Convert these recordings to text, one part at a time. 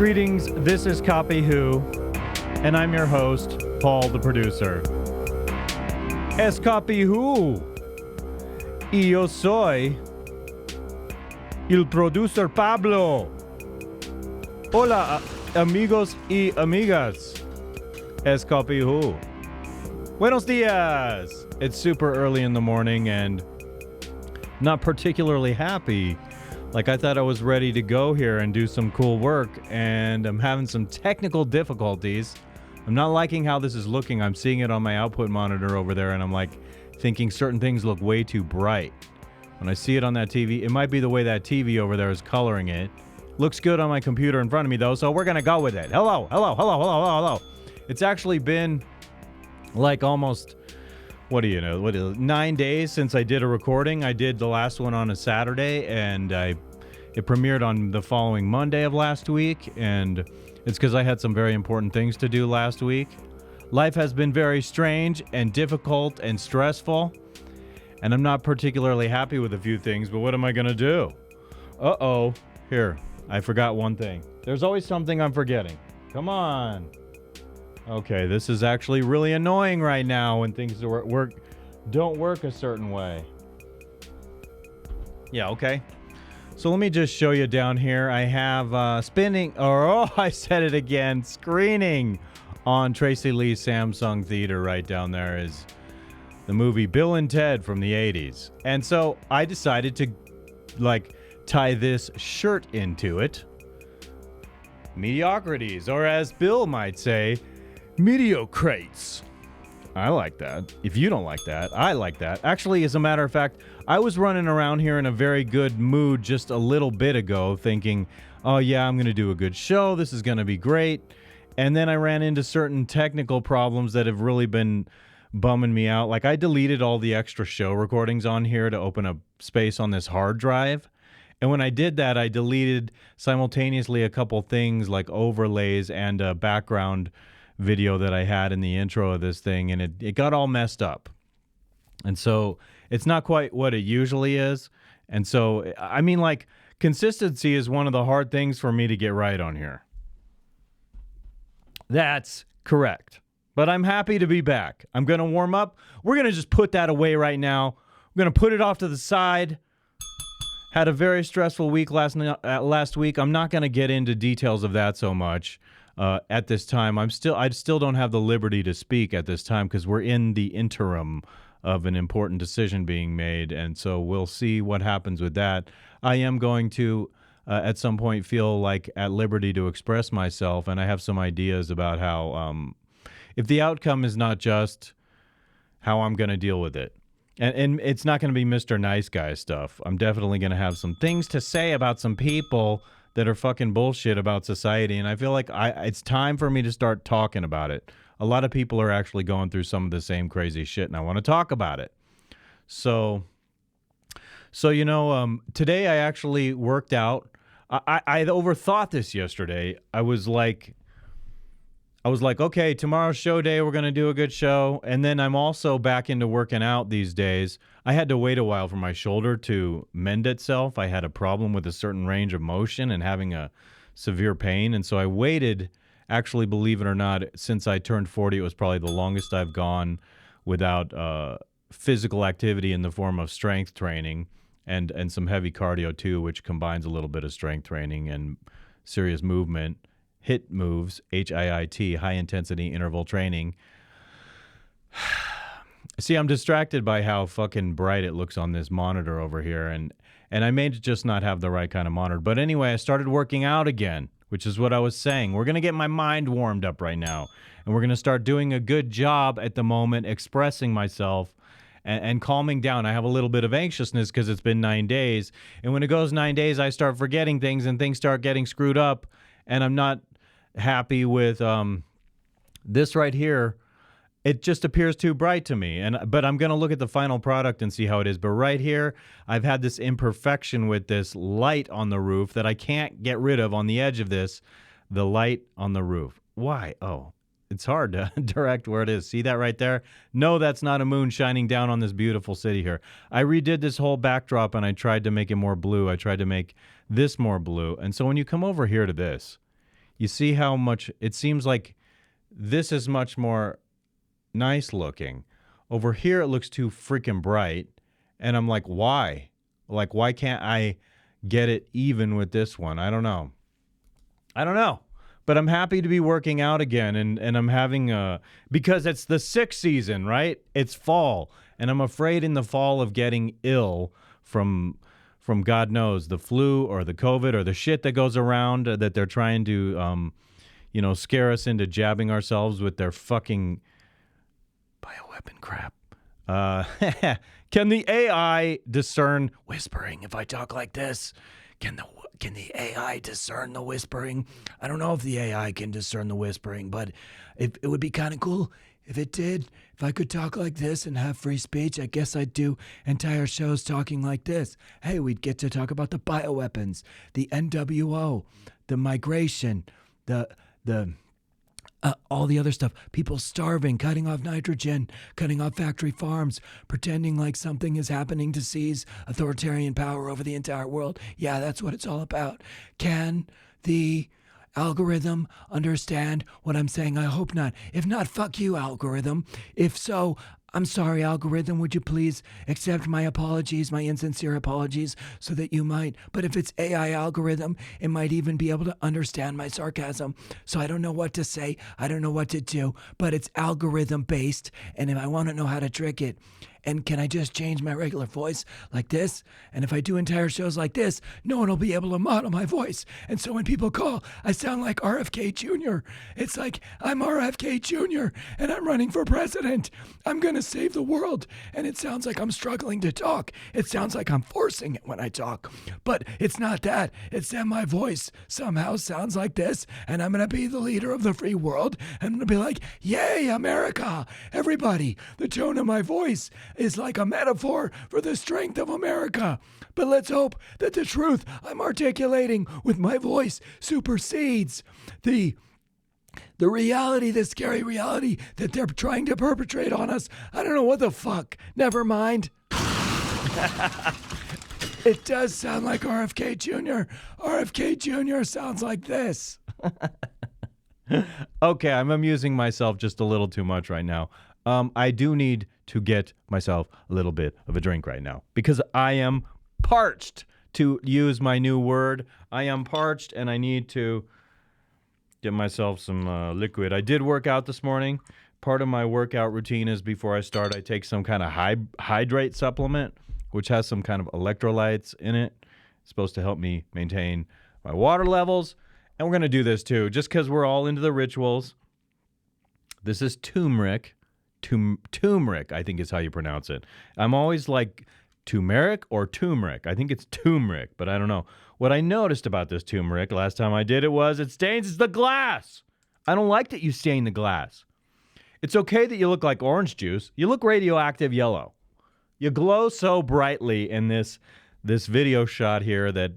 Greetings, this is Copy Who, and I'm your host, Paul the producer. Es Copy Who, y yo soy el producer Pablo. Hola, amigos y amigas. Es Copy Who. Buenos dias. It's super early in the morning and not particularly happy. Like, I thought I was ready to go here and do some cool work, and I'm having some technical difficulties. I'm not liking how this is looking. I'm seeing it on my output monitor over there, and I'm like thinking certain things look way too bright. When I see it on that TV, it might be the way that TV over there is coloring it. Looks good on my computer in front of me, though, so we're going to go with it. Hello. It's actually been like almost... What is it, 9 days since I did a recording. I did the last one on a Saturday, and it premiered on the following Monday of last week, and it's because I had some very important things to do last week. Life has been very strange and difficult and stressful, and I'm not particularly happy with a few things, but what am I going to do? Uh-oh. Here, I forgot one thing. There's always something I'm forgetting. Come on. Okay, this is actually really annoying right now when things don't work a certain way. Yeah, okay. So let me just show you down here. I have I said it again, screening on Tracey Lee Samsung Theater. Right down there is the movie Bill and Ted from the 80s. And so I decided to, tie this shirt into it. Mediocrities, or as Bill might say, mediocrates. I like that. If you don't like that, I like that. Actually, as a matter of fact, I was running around here in a very good mood just a little bit ago thinking, oh yeah, I'm going to do a good show. This is going to be great. And then I ran into certain technical problems that have really been bumming me out. Like, I deleted all the extra show recordings on here to open up space on this hard drive. And when I did that, I deleted simultaneously a couple things like overlays and a background video that I had in the intro of this thing, and it got all messed up. And so it's not quite what it usually is. And so, I mean, consistency is one of the hard things for me to get right on here. That's correct. But I'm happy to be back. I'm going to warm up. We're going to just put that away right now. We're going to put it off to the side. Had a very stressful week last week. I'm not going to get into details of that so much. At this time, I still don't have the liberty to speak at this time because we're in the interim of an important decision being made, and so we'll see what happens with that. I am going to, at some point, feel like at liberty to express myself, and I have some ideas about how, if the outcome is not just, how I'm going to deal with it. And it's not going to be Mr. Nice Guy stuff. I'm definitely going to have some things to say about some people that are fucking bullshit about society, and I feel like it's time for me to start talking about it. A lot of people are actually going through some of the same crazy shit, and I want to talk about it. So today I actually worked out. I overthought this yesterday. I was like, okay, tomorrow's show day, we're going to do a good show. And then I'm also back into working out these days. I had to wait a while for my shoulder to mend itself. I had a problem with a certain range of motion and having a severe pain. And so I waited, actually, believe it or not, since I turned 40, it was probably the longest I've gone without physical activity in the form of strength training and some heavy cardio too, which combines a little bit of strength training and serious movement. HIIT moves, HIIT, high intensity interval training. See, I'm distracted by how fucking bright it looks on this monitor over here, and I may just not have the right kind of monitor. But anyway, I started working out again, which is what I was saying. We're going to get my mind warmed up right now, and we're going to start doing a good job at the moment expressing myself and calming down. I have a little bit of anxiousness because it's been 9 days, and when it goes 9 days, I start forgetting things, and things start getting screwed up, and I'm not happy with this right here. It just appears too bright to me, but I'm going to look at the final product and see how it is. But right here, I've had this imperfection with this light on the roof that I can't get rid of on the edge of this, the light on the roof. Why? Oh, it's hard to direct where it is. See that right there? No, that's not a moon shining down on this beautiful city here. I redid this whole backdrop, and I tried to make it more blue. I tried to make this more blue. And so when you come over here to this, You see how much it seems like this is much more nice looking. Over here, it looks too freaking bright. And I'm like, why? Like, why can't I get it even with this one? I don't know. But I'm happy to be working out again. And I'm having because it's the 6th season, right? It's fall. And I'm afraid in the fall of getting ill from God knows, the flu or the COVID or the shit that goes around that they're trying to, scare us into jabbing ourselves with their fucking bioweapon crap. Can the AI discern whispering if I talk like this? Can the AI discern the whispering? I don't know if the AI can discern the whispering, but it would be kind of cool if it did. If I could talk like this and have free speech, I guess I'd do entire shows talking like this. Hey, we'd get to talk about the bioweapons, the NWO, the migration, the all the other stuff. People starving, cutting off nitrogen, cutting off factory farms, pretending like something is happening to seize authoritarian power over the entire world. Yeah, that's what it's all about. Can the algorithm understand what I'm saying? I hope not. If not, fuck you, algorithm. If so, I'm sorry, algorithm. Would you please accept my apologies, my insincere apologies, so that you might. But if it's AI algorithm, it might even be able to understand my sarcasm. So I don't know what to say. I don't know what to do. But it's algorithm based. And if I want to know how to trick it, and can I just change my regular voice like this? And if I do entire shows like this, no one will be able to model my voice. And so when people call, I sound like RFK Junior. It's like, I'm RFK Junior, and I'm running for president. I'm going to save the world. And it sounds like I'm struggling to talk. It sounds like I'm forcing it when I talk. But it's not that. It's that my voice somehow sounds like this, and I'm going to be the leader of the free world. And I'm going to be like, yay, America. Everybody, the tone of my voice is like a metaphor for the strength of America. But let's hope that the truth I'm articulating with my voice supersedes the reality, the scary reality that they're trying to perpetrate on us. I don't know what the fuck. Never mind. It does sound like RFK Jr. RFK Jr. sounds like this. Okay, I'm amusing myself just a little too much right now. I do need to get myself a little bit of a drink right now because I am parched, to use my new word. I am parched and I need to get myself some liquid. I did work out this morning. Part of my workout routine is before I start, I take some kind of hydrate supplement, which has some kind of electrolytes in it. It's supposed to help me maintain my water levels. And we're going to do this too, just because we're all into the rituals. This is turmeric. Turmeric, I think is how you pronounce it. I'm always like turmeric or turmeric. I think it's turmeric, but I don't know. What I noticed about this turmeric last time I did it was it stains the glass. I don't like that you stain the glass. It's okay that you look like orange juice. You look radioactive yellow. You glow so brightly in this video shot here that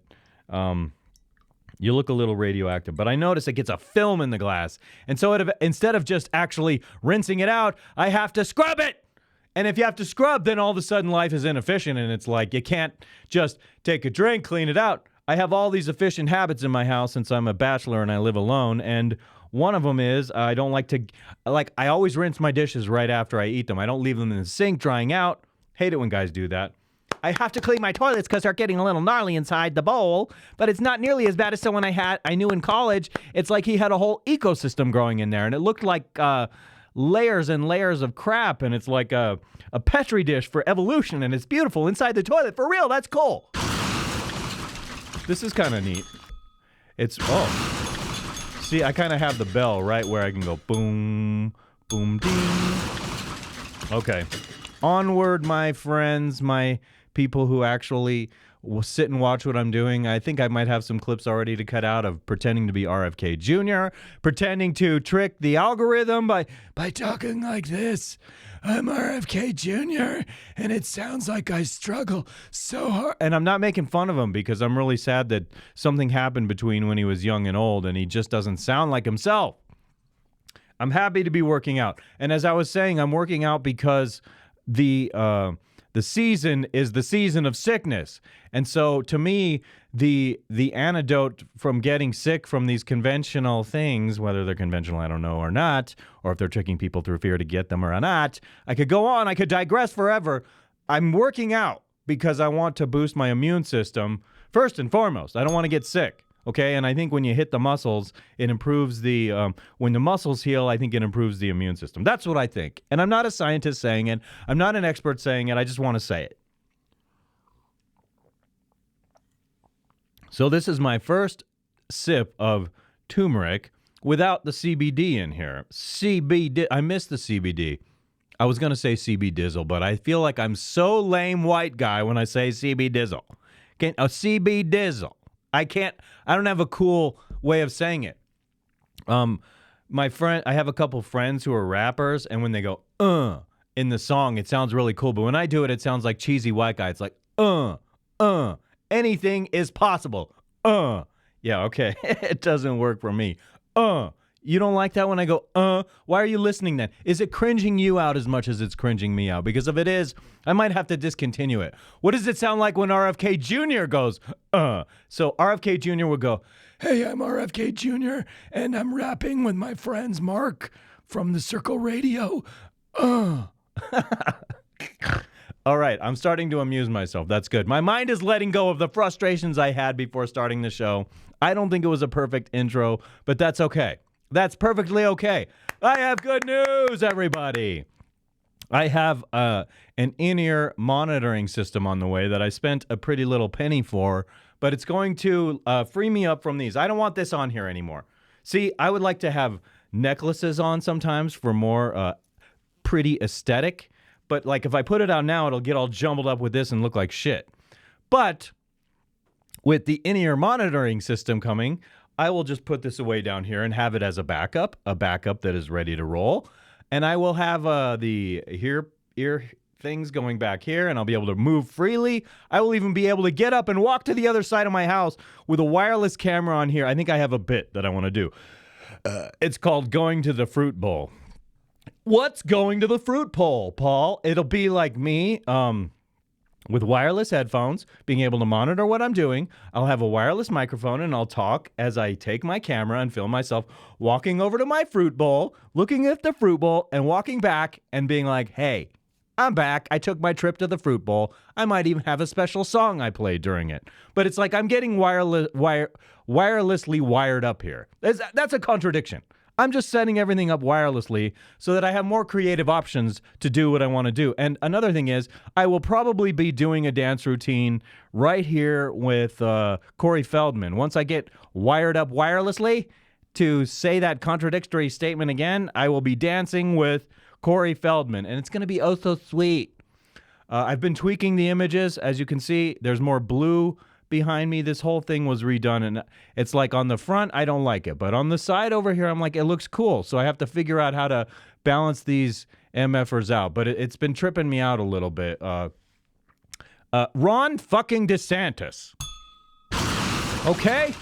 you look a little radioactive, but I notice it gets a film in the glass. And so instead of just actually rinsing it out, I have to scrub it. And if you have to scrub, then all of a sudden life is inefficient. And it's like you can't just take a drink, clean it out. I have all these efficient habits in my house since I'm a bachelor and I live alone. And one of them is I don't like to, I always rinse my dishes right after I eat them. I don't leave them in the sink drying out. Hate it when guys do that. I have to clean my toilets because they're getting a little gnarly inside the bowl, but it's not nearly as bad as someone I knew in college. It's like he had a whole ecosystem growing in there, and it looked like layers and layers of crap, and it's like a Petri dish for evolution, and it's beautiful inside the toilet. For real, that's cool. This is kind of neat. See, I kind of have the bell right where I can go boom, boom, ding. Okay. Onward, my friends, my people who actually will sit and watch what I'm doing. I think I might have some clips already to cut out of pretending to be RFK Jr., pretending to trick the algorithm by talking like this. I'm RFK Jr., and it sounds like I struggle so hard. And I'm not making fun of him because I'm really sad that something happened between when he was young and old, and he just doesn't sound like himself. I'm happy to be working out. And as I was saying, I'm working out because the season is the season of sickness. And so to me, the antidote from getting sick from these conventional things, whether they're conventional, I don't know, or not, or if they're tricking people through fear to get them or not. I could go on. I could digress forever. I'm working out because I want to boost my immune system first and foremost. I don't want to get sick. Okay, and I think when you hit the muscles, it improves the, when the muscles heal, I think it improves the immune system. That's what I think. And I'm not a scientist saying it. I'm not an expert saying it. I just want to say it. So this is my first sip of turmeric without the CBD in here. CBD, I miss the CBD. I was going to say CB Dizzle, but I feel like I'm so lame white guy when I say CB Dizzle. A CB Dizzle. I don't have a cool way of saying it. My friend, I have a couple friends who are rappers, and when they go, in the song, it sounds really cool. But when I do it, it sounds like cheesy white guy. It's like, anything is possible. Yeah, okay. It doesn't work for me. You don't like that when I go, Why are you listening then? Is it cringing you out as much as it's cringing me out? Because if it is, I might have to discontinue it. What does it sound like when RFK Junior goes, So RFK Junior would go, hey, I'm RFK Junior, and I'm rapping with my friends Mark from the Circle Radio. All right, I'm starting to amuse myself. That's good. My mind is letting go of the frustrations I had before starting the show. I don't think it was a perfect intro, but that's okay. That's perfectly okay. I have good news, everybody. I have an in-ear monitoring system on the way that I spent a pretty little penny for, but it's going to free me up from these. I don't want this on here anymore. See, I would like to have necklaces on sometimes for more pretty aesthetic, but like if I put it out now, it'll get all jumbled up with this and look like shit. But with the in-ear monitoring system coming, I will just put this away down here and have it as a backup that is ready to roll. And I will have the ear things going back here, and I'll be able to move freely. I will even be able to get up and walk to the other side of my house with a wireless camera on here. I think I have a bit that I want to do. It's called Going to the Fruit Bowl. What's going to the fruit bowl, Paul? It'll be like me, with wireless headphones, being able to monitor what I'm doing. I'll have a wireless microphone, and I'll talk as I take my camera and film myself walking over to my fruit bowl, looking at the fruit bowl, and walking back and being like, hey, I'm back. I took my trip to the fruit bowl. I might even have a special song I play during it. But it's like I'm getting wirelessly wired up here. That's a contradiction. I'm just setting everything up wirelessly so that I have more creative options to do what I want to do. And another thing is, I will probably be doing a dance routine right here with Corey Feldman. Once I get wired up wirelessly to say that contradictory statement again, I will be dancing with Corey Feldman. And it's going to be oh so sweet. I've been tweaking the images. As you can see, there's more blue behind me. This whole thing was redone, and it's like on the front I don't like it, but on the side over here I'm like, it looks cool. So I have to figure out how to balance these MFers out, but it's been tripping me out a little bit. Ron fucking DeSantis. Okay,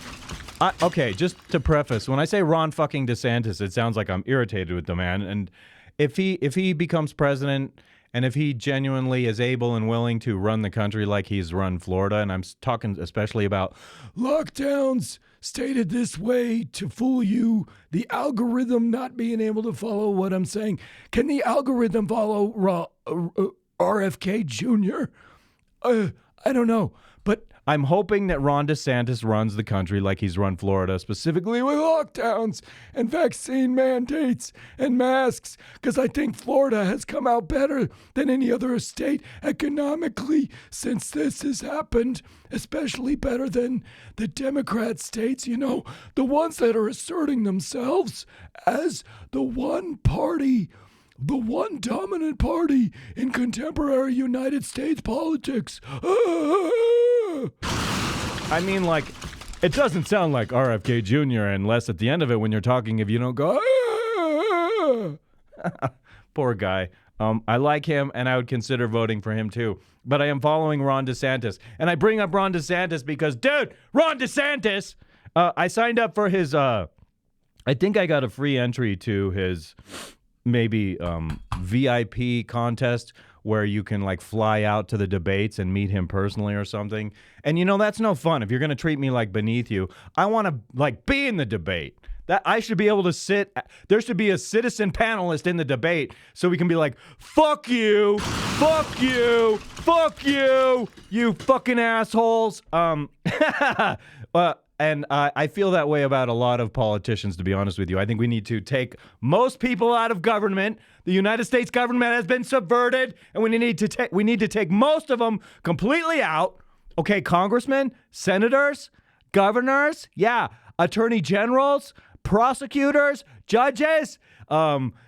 just to preface, when I say Ron fucking DeSantis, it sounds like I'm irritated with the man, and if he becomes president, and if he genuinely is able and willing to run the country like he's run Florida, and I'm talking especially about lockdowns stated this way to fool you, the algorithm not being able to follow what I'm saying. Can the algorithm follow RFK Junior? I don't know. But I'm hoping that Ron DeSantis runs the country like he's run Florida, specifically with lockdowns and vaccine mandates and masks, because I think Florida has come out better than any other state economically since this has happened, especially better than the Democrat states, you know, the ones that are asserting themselves as the one party, the one dominant party in contemporary United States politics. I mean, like, it doesn't sound like RFK Jr. unless at the end of it when you're talking, if you don't go, poor guy. I like him, and I would consider voting for him too. But I am following Ron DeSantis. And I bring up Ron DeSantis because, dude, Ron DeSantis, I signed up for his, I think I got a free entry to his maybe VIP contest where you can like fly out to the debates and meet him personally or something. And you know, that's no fun. If you're going to treat me like beneath you, I want to like be in the debate. That I should be able to sit. There should be a citizen panelist in the debate so we can be like, fuck you, fuck you, fuck you, you fucking assholes. And I feel that way about a lot of politicians, to be honest with you. I think we need to take most people out of government. The United States government has been subverted, and we need to take most of them completely out. Okay, congressmen, senators, governors, yeah, attorney generals, prosecutors, judges,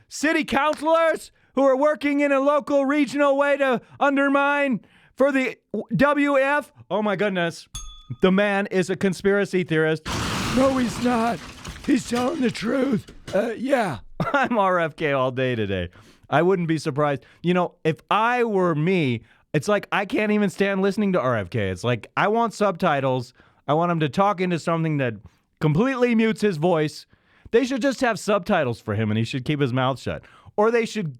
city councilors who are working in a local, regional way to undermine for the WF. Oh my goodness. The man is a conspiracy theorist. No, he's not. He's telling the truth. Yeah. I'm RFK all day today. I wouldn't be surprised. You know, if I were me, it's like I can't even stand listening to RFK. It's like I want subtitles. I want him to talk into something that completely mutes his voice. They should just have subtitles for him and he should keep his mouth shut. Or they should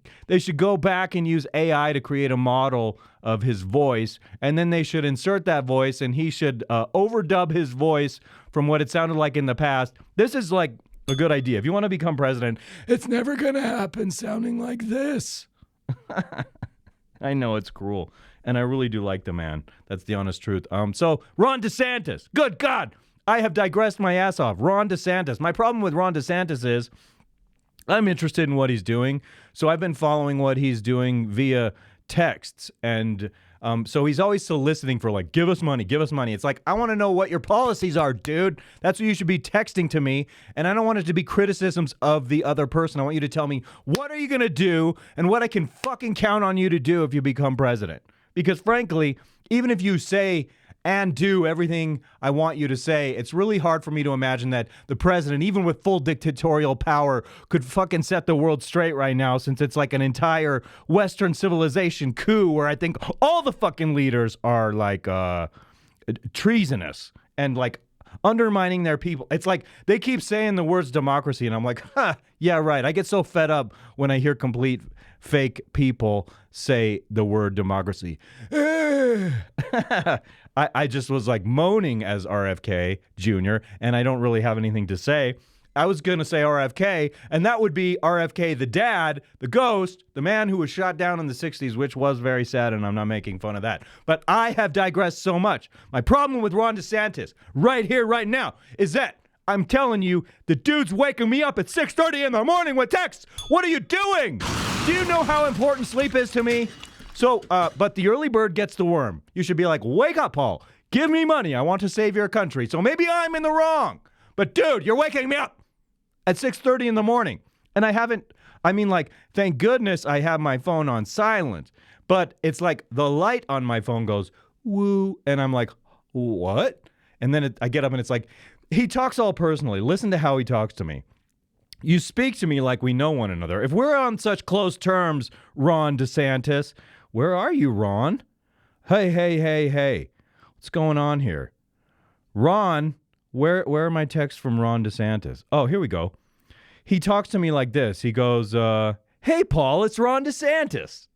go back and use AI to create a model of his voice, and then they should insert that voice, and he should overdub his voice from what it sounded like in the past. This is like a good idea. If you want to become president, it's never going to happen sounding like this. I know it's cruel, and I really do like the man. That's the honest truth. So Ron DeSantis, good God, I have digressed my ass off. Ron DeSantis. My problem with Ron DeSantis is I'm interested in what he's doing, so I've been following what he's doing via texts, and so he's always soliciting for like, give us money, give us money. It's like, I want to know what your policies are, dude. That's what you should be texting to me, and I don't want it to be criticisms of the other person. I want you to tell me, what are you going to do, and what I can fucking count on you to do if you become president. Because frankly, even if you say and do everything I want you to say, it's really hard for me to imagine that the president, even with full dictatorial power, could fucking set the world straight right now, since it's like an entire Western civilization coup where I think all the fucking leaders are like treasonous and like undermining their people. It's like they keep saying the words democracy, and I'm like, yeah, right. I get so fed up when I hear complete fake people say the word democracy. I just was like moaning as RFK Junior, and I don't really have anything to say. I was going to say RFK, and that would be RFK, the dad, the ghost, the man who was shot down in the 60s, which was very sad, and I'm not making fun of that. But I have digressed so much. My problem with Ron DeSantis right here, right now, is that I'm telling you, the dude's waking me up at 6:30 in the morning with texts. What are you doing? Do you know how important sleep is to me? So, but the early bird gets the worm. You should be like, wake up, Paul. Give me money. I want to save your country. So maybe I'm in the wrong. But dude, you're waking me up at 6:30 in the morning. And thank goodness I have my phone on silent. But it's like the light on my phone goes, woo. And I'm like, what? And then I get up and it's like, he talks all personally. Listen to how he talks to me. You speak to me like we know one another. If we're on such close terms, Ron DeSantis, where are you, Ron? Hey. What's going on here? Ron, where are my texts from Ron DeSantis? Oh, here we go. He talks to me like this. He goes, hey, Paul, it's Ron DeSantis.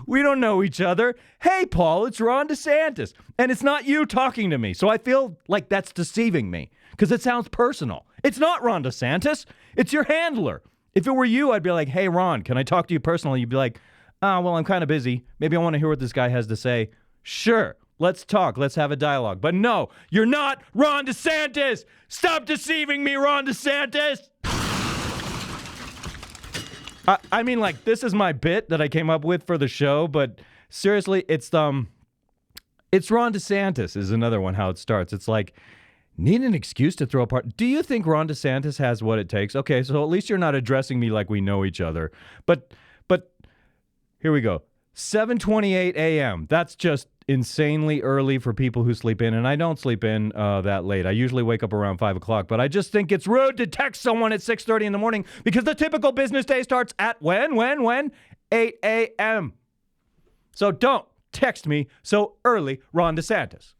We don't know each other. Hey, Paul, it's Ron DeSantis. And it's not you talking to me. So I feel like that's deceiving me because it sounds personal. It's not Ron DeSantis. It's your handler. If it were you, I'd be like, hey, Ron, can I talk to you personally? You'd be like, oh, well, I'm kind of busy. Maybe I want to hear what this guy has to say. Sure, let's talk. Let's have a dialogue. But no, you're not Ron DeSantis. Stop deceiving me, Ron DeSantis. I mean, like, this is my bit that I came up with for the show, but seriously, it's Ron DeSantis is another one, how it starts. It's like, need an excuse to throw a party. Do you think Ron DeSantis has what it takes? Okay, so at least you're not addressing me like we know each other. But here we go. 7:28 a.m. That's just insanely early for people who sleep in, and I don't sleep in that late. I usually wake up around 5 o'clock, but I just think it's rude to text someone at 6:30 in the morning because the typical business day starts at when? 8 a.m. So don't text me so early, Ron DeSantis.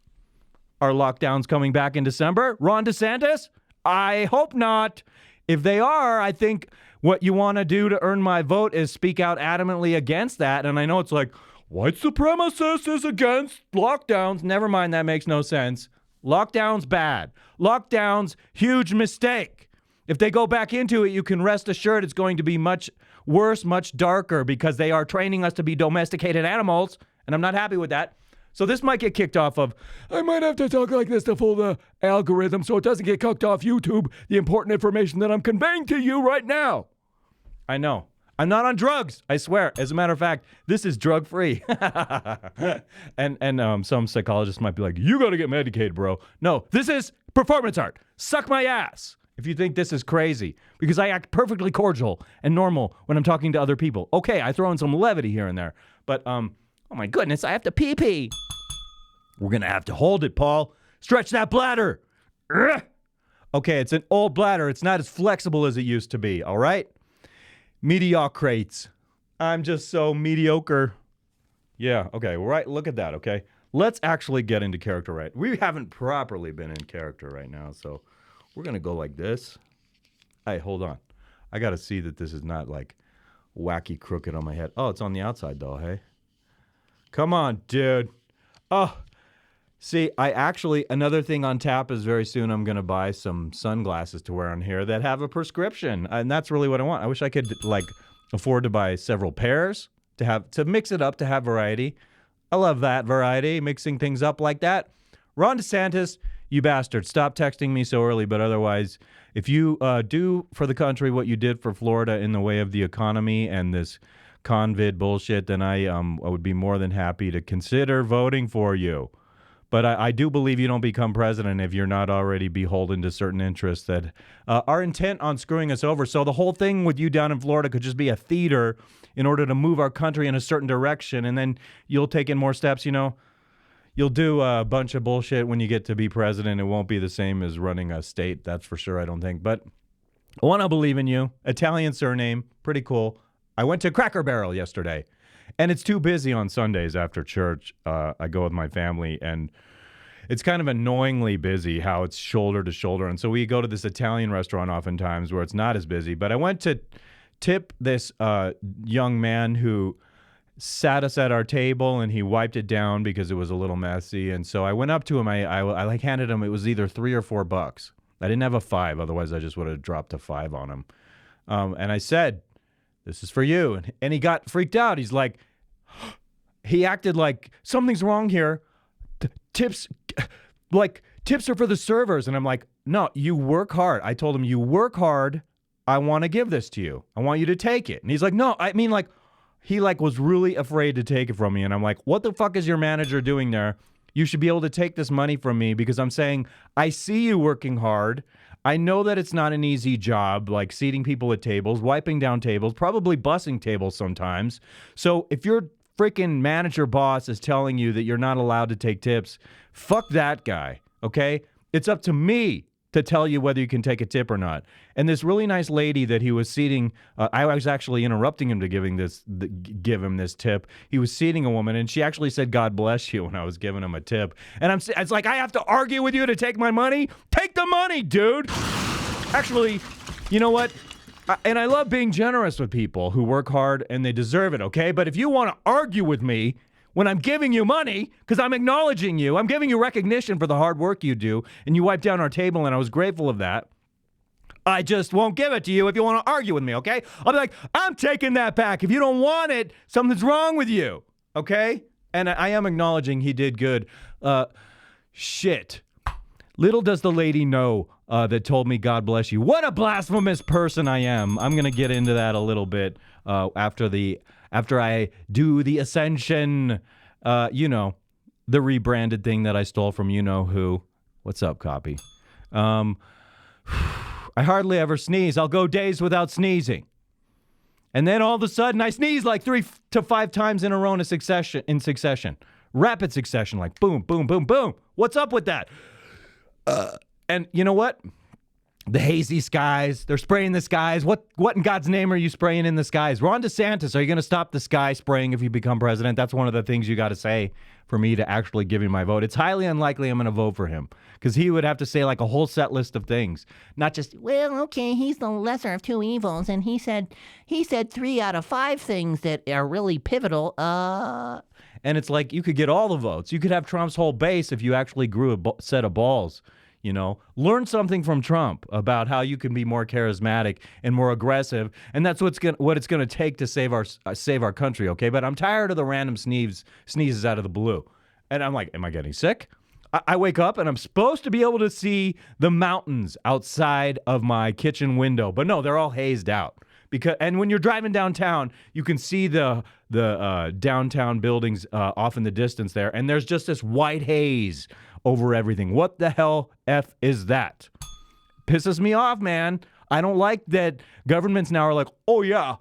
Are lockdowns coming back in December? Ron DeSantis? I hope not. If they are, I think what you want to do to earn my vote is speak out adamantly against that. And I know it's like, white supremacist is against lockdowns. Never mind, that makes no sense. Lockdown's bad. Lockdown's huge mistake. If they go back into it, you can rest assured it's going to be much worse, much darker, because they are training us to be domesticated animals, and I'm not happy with that. So this might get kicked off of, I might have to talk like this to fool the algorithm so it doesn't get kicked off YouTube, the important information that I'm conveying to you right now. I know. I'm not on drugs, I swear. As a matter of fact, this is drug-free. and some psychologists might be like, you got to get medicated, bro. No, this is performance art. Suck my ass if you think this is crazy, because I act perfectly cordial and normal when I'm talking to other people. Okay, I throw in some levity here and there, but oh my goodness, I have to pee-pee. We're going to have to hold it, Paul. Stretch that bladder. Ugh. Okay, it's an old bladder. It's not as flexible as it used to be, all right? Mediocrates. I'm just so mediocre. Yeah, okay, right, look at that, okay? Let's actually get into character right. We haven't properly been in character right now, so we're going to go like this. Hey, hold on. I got to see that this is not like wacky crooked on my head. Oh, it's on the outside though, hey? Come on, dude. Oh, see, another thing on tap is very soon I'm going to buy some sunglasses to wear on here that have a prescription. And that's really what I want. I wish I could, like, afford to buy several pairs to mix it up, to have variety. I love that variety, mixing things up like that. Ron DeSantis, you bastard, stop texting me so early. But otherwise, if you do for the country what you did for Florida in the way of the economy and this convid bullshit, then I would be more than happy to consider voting for you. But I do believe you don't become president if you're not already beholden to certain interests that are intent on screwing us over. So the whole thing with you down in Florida could just be a theater in order to move our country in a certain direction. And then you'll take in more steps, you know. You'll do a bunch of bullshit when you get to be president. It won't be the same as running a state, that's for sure, I don't think. But I want to believe in you. Italian surname, pretty cool. I went to Cracker Barrel yesterday. And it's too busy on Sundays after church. I go with my family, and it's kind of annoyingly busy how it's shoulder to shoulder. And so we go to this Italian restaurant oftentimes where it's not as busy. But I went to tip this young man who sat us at our table, and he wiped it down because it was a little messy. And so I went up to him. I like handed him, it was either $3 or $4. I didn't have a $5. Otherwise, I just would have dropped a $5 on him. And I said, this is for you. And he got freaked out. He's like, he acted like something's wrong here. Tips are for the servers. And I'm like, no, you work hard. I told him, you work hard. I want to give this to you. I want you to take it. And he's like, no, I mean, like, he like was really afraid to take it from me. And I'm like, what the fuck is your manager doing there? You should be able to take this money from me, because I'm saying, I see you working hard. I know that it's not an easy job, like seating people at tables, wiping down tables, probably bussing tables sometimes. So if your freaking manager boss is telling you that you're not allowed to take tips, fuck that guy, okay? It's up to me to tell you whether you can take a tip or not. And this really nice lady that he was seating, I was actually interrupting him to give him this tip. He was seating a woman, and she actually said, God bless you, when I was giving him a tip. And it's like, I have to argue with you to take my money? Take the money, dude! Actually, you know what? And I love being generous with people who work hard and they deserve it, okay? But if you want to argue with me when I'm giving you money, because I'm acknowledging you, I'm giving you recognition for the hard work you do, and you wiped down our table, and I was grateful of that, I just won't give it to you if you want to argue with me, okay? I'll be like, I'm taking that back. If you don't want it, something's wrong with you, okay? And I am acknowledging he did good. Shit. Little does the lady know that told me, God bless you. What a blasphemous person I am. I'm going to get into that a little bit after I do the Ascension, the rebranded thing that I stole from you-know-who. What's up, copy? I hardly ever sneeze. I'll go days without sneezing. And then all of a sudden, I sneeze like 3 to 5 times in a row in succession. Rapid succession, like boom, boom, boom, boom. What's up with that? And you know what? The hazy skies. They're spraying the skies. What in God's name are you spraying in the skies? Ron DeSantis, are you going to stop the sky spraying if you become president? That's one of the things you got to say for me to actually give you my vote. It's highly unlikely I'm going to vote for him because he would have to say like a whole set list of things, not just, well, okay, he's the lesser of two evils, and he said 3 out of 5 things that are really pivotal. And it's like you could get all the votes. You could have Trump's whole base if you actually grew a set of balls. You know, learn something from Trump about how you can be more charismatic and more aggressive, and that's what it's going to take to save our country. Okay, but I'm tired of the random sneezes out of the blue, and I'm like, am I getting sick? I wake up and I'm supposed to be able to see the mountains outside of my kitchen window, but no, they're all hazed out. And when you're driving downtown, you can see the downtown buildings off in the distance there, and there's just this white haze over everything. What the hell F is that? Pisses me off, man. I don't like that governments now are like, oh yeah,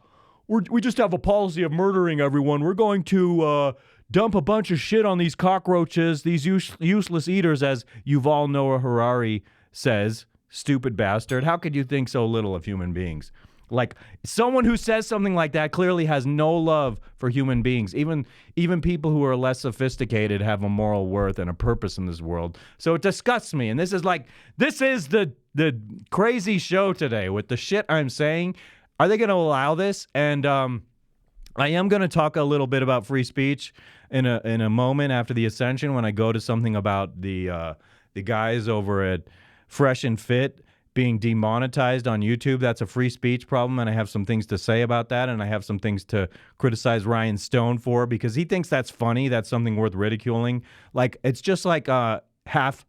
we just have a policy of murdering everyone. We're going to dump a bunch of shit on these cockroaches, these useless eaters, as Yuval Noah Harari says. Stupid bastard. How could you think so little of human beings? Like, someone who says something like that clearly has no love for human beings. Even people who are less sophisticated have a moral worth and a purpose in this world. So it disgusts me. And this is the crazy show today with the shit I'm saying. Are they going to allow this? And I am going to talk a little bit about free speech in a moment after the Ascension when I go to something about the guys over at Fresh and Fit being demonetized on YouTube. That's a free speech problem, and I have some things to say about that, and I have some things to criticize Ryan Stone for because he thinks that's funny. That's something worth ridiculing. Like, it's just like half-brained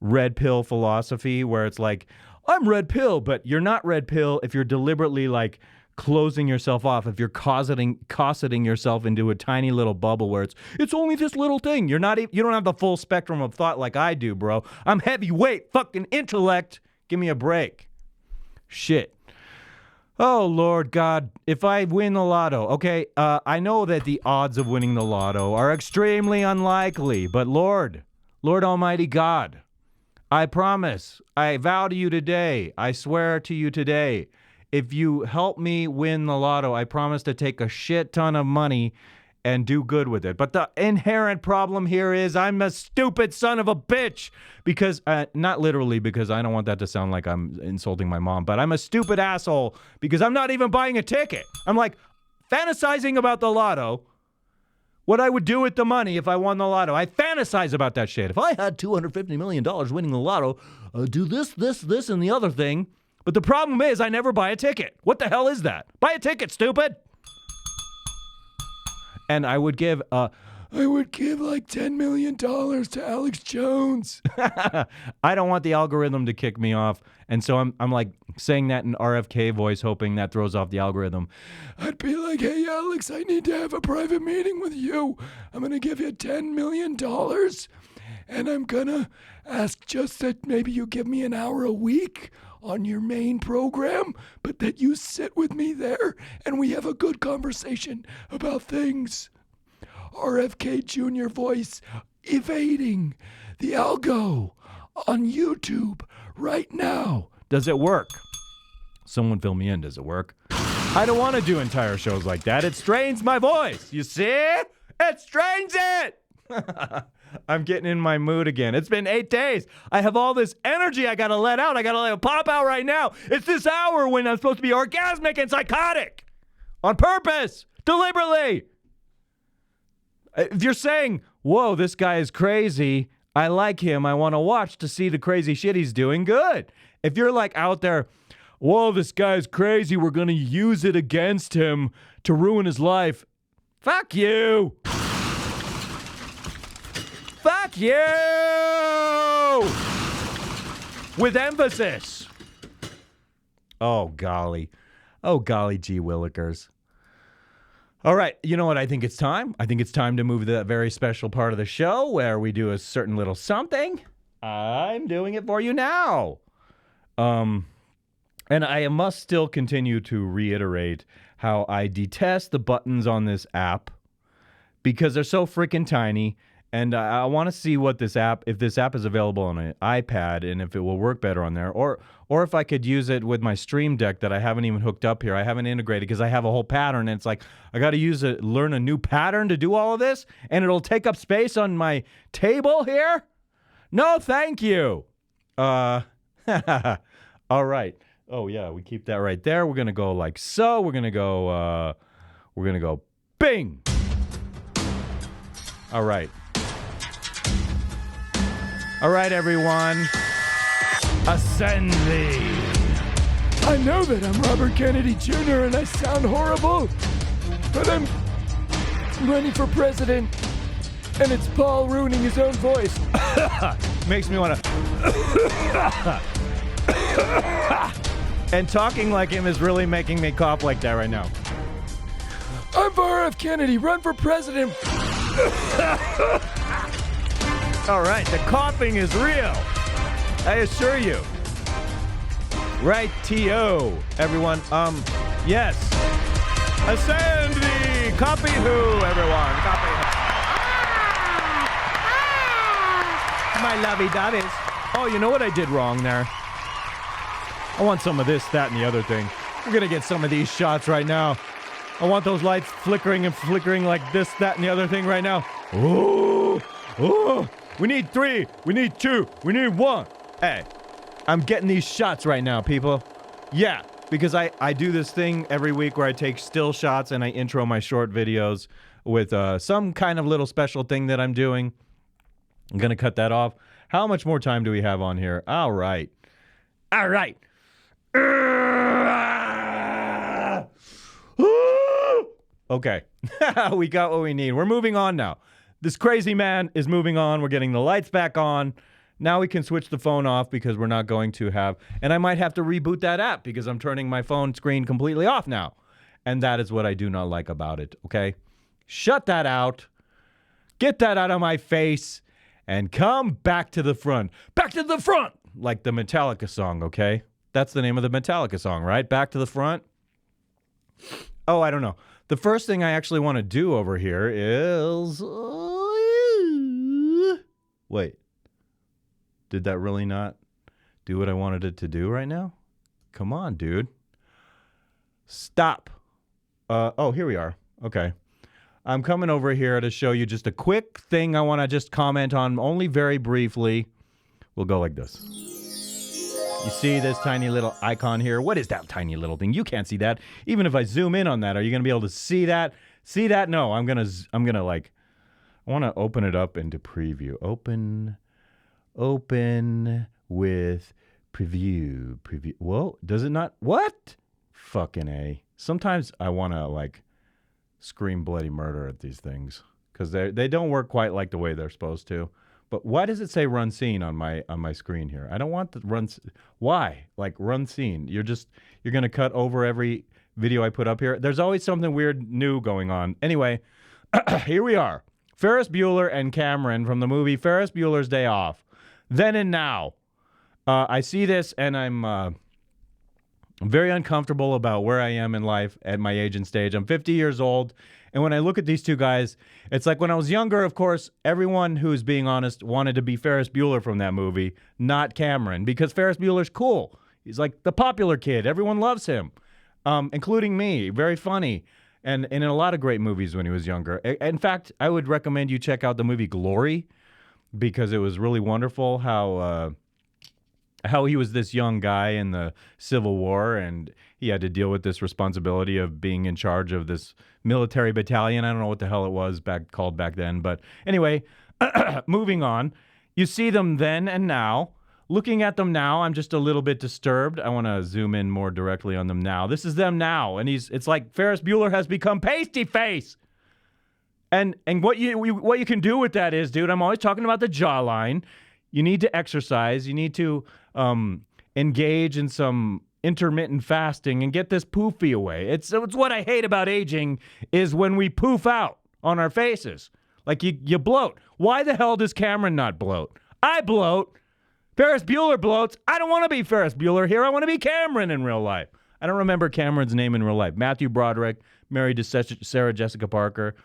red pill philosophy where it's like, I'm red pill, but you're not red pill if you're deliberately like closing yourself off, if you're cosseting yourself into a tiny little bubble where it's only this little thing. You don't have the full spectrum of thought like I do, bro. I'm heavyweight fucking intellect. Give me a break. Shit. Oh, Lord God, if I win the lotto, okay, I know that the odds of winning the lotto are extremely unlikely, but Lord Almighty God, I promise, I vow to you today, I swear to you today, if you help me win the lotto, I promise to take a shit ton of money and do good with it. But the inherent problem here is I'm a stupid son of a bitch because, not literally because I don't want that to sound like I'm insulting my mom, but I'm a stupid asshole because I'm not even buying a ticket. I'm like fantasizing about the lotto, what I would do with the money if I won the lotto. I fantasize about that shit. If I had $250 million winning the lotto, do this, and the other thing. But the problem is I never buy a ticket. What the hell is that? Buy a ticket, stupid. And I would give like $10 million to Alex Jones. I don't want the algorithm to kick me off. And so I'm like saying that in RFK voice, hoping that throws off the algorithm. I'd be like, hey, Alex, I need to have a private meeting with you. I'm going to give you $10 million. And I'm going to ask just that maybe you give me an hour a week on your main program, but that you sit with me there and we have a good conversation about things. RFK Junior voice evading the algo on YouTube right now. Does it work? Someone fill me in. Does it work? I don't want to do entire shows like that. It strains my voice. You see? It strains it. I'm getting in my mood again. It's been 8 days. I have all this energy I got to let out. I got to let it pop out right now. It's this hour when I'm supposed to be orgasmic and psychotic. On purpose. Deliberately. If you're saying, whoa, this guy is crazy, I like him, I want to watch to see the crazy shit he's doing, good. If you're like out there, whoa, this guy's crazy, we're going to use it against him to ruin his life, fuck you. Fuck you! With emphasis. Oh, golly. Oh, golly gee willikers. All right, you know what? I think it's time. I think it's time to move to that very special part of the show where we do a certain little something. I'm doing it for you now. And I must still continue to reiterate how I detest the buttons on this app because they're so freaking tiny And I want to see what this app, if this app is available on an iPad and if it will work better on there, or if I could use it with my Stream Deck that I haven't even hooked up here. I haven't integrated because I have a whole pattern, and it's like I got to learn a new pattern to do all of this, and it'll take up space on my table here. No, thank you. All right. Oh yeah, we keep that right there. We're gonna go like so. We're gonna go bing. All right. All right, everyone. Ascend thee. I know that I'm Robert Kennedy Jr. and I sound horrible, but I'm running for president, and it's Paul ruining his own voice. Makes me want to. And talking like him is really making me cough like that right now. I'm RFK Kennedy, run for president. All right, the coughing is real. I assure you. Right-to, everyone. Yes. Ascend thee. Copy who, everyone. Copy who. My lovey-doveys. Oh, you know what I did wrong there? I want some of this, that, and the other thing. We're going to get some of these shots right now. I want those lights flickering and flickering like this, that, and the other thing right now. Ooh. Ooh. We need 3. We need 2. We need 1. Hey, I'm getting these shots right now, people. Yeah, because I do this thing every week where I take still shots and I intro my short videos with some kind of little special thing that I'm doing. I'm going to cut that off. How much more time do we have on here? All right. All right. Okay. We got what we need. We're moving on now. This crazy man is moving on. We're getting the lights back on. Now we can switch the phone off because we're not going to have... And I might have to reboot that app because I'm turning my phone screen completely off now. And that is what I do not like about it, okay? Shut that out. Get that out of my face. And come back to the front. Back to the front! Like the Metallica song, okay? That's the name of the Metallica song, right? Back to the front. Oh, I don't know. The first thing I actually want to do over here is... Wait. Did that really not do what I wanted it to do right now? Come on, dude. Stop. Oh, here we are. Okay. I'm coming over here to show you just a quick thing I want to just comment on, only very briefly. We'll go like this. You see this tiny little icon here? What is that tiny little thing? You can't see that. Even if I zoom in on that, are you going to be able to see that? See that? No, I'm going to like, I want to open it up into preview. Open with preview. Whoa, does it not? What? Fucking A. Sometimes I want to like scream bloody murder at these things because they don't work quite like the way they're supposed to. But why does it say run scene on my screen here? I don't want the run. Why? Like run scene. You're going to cut over every video I put up here. There's always something weird new going on. Anyway, here we are. Ferris Bueller and Cameron from the movie Ferris Bueller's Day Off. Then and now. I see this and I'm very uncomfortable about where I am in life at my age and stage. I'm 50 years old. And when I look at these two guys, it's like when I was younger, of course, everyone who's being honest wanted to be Ferris Bueller from that movie, not Cameron, because Ferris Bueller's cool. He's like the popular kid. Everyone loves him, including me. Very funny. And in a lot of great movies when he was younger. In fact, I would recommend you check out the movie Glory because it was really wonderful how he was this young guy in the Civil War and he had to deal with this responsibility of being in charge of this military battalion. I don't know what the hell it was called back then. But anyway, moving on. You see them then and now. Looking at them now, I'm just a little bit disturbed. I want to zoom in more directly on them now. This is them now. And it's like Ferris Bueller has become pasty face. And what you can do with that is, dude, I'm always talking about the jawline. You need to exercise. You need to engage in some intermittent fasting and get this poofy away. It's what I hate about aging is when we poof out on our faces. Like you bloat. Why the hell does Cameron not bloat? I bloat. Ferris Bueller bloats. I don't want to be Ferris Bueller here. I want to be Cameron in real life. I don't remember Cameron's name in real life. Matthew Broderick, married to Sarah Jessica Parker.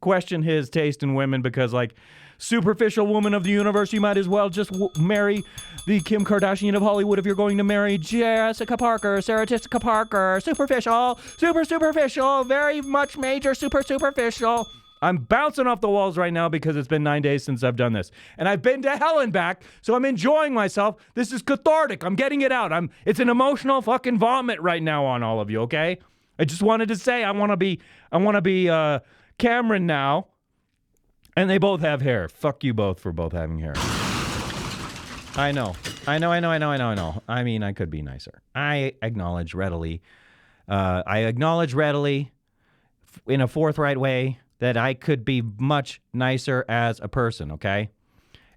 question his taste in women because, like, superficial woman of the universe, you might as well just marry the Kim Kardashian of Hollywood if you're going to marry Jessica Parker, Sarah Jessica Parker. Superficial, super superficial, very much major superficial. I'm bouncing off the walls right now because it's been 9 days since I've done this. And I've been to hell and back, so I'm enjoying myself. This is cathartic. I'm getting it out. It's an emotional fucking vomit right now on all of you, okay? I just wanted to say I want to be Cameron now. And they both have hair. Fuck you both for both having hair. I know. I mean, I could be nicer. I acknowledge readily in a forthright way that I could be much nicer as a person, okay?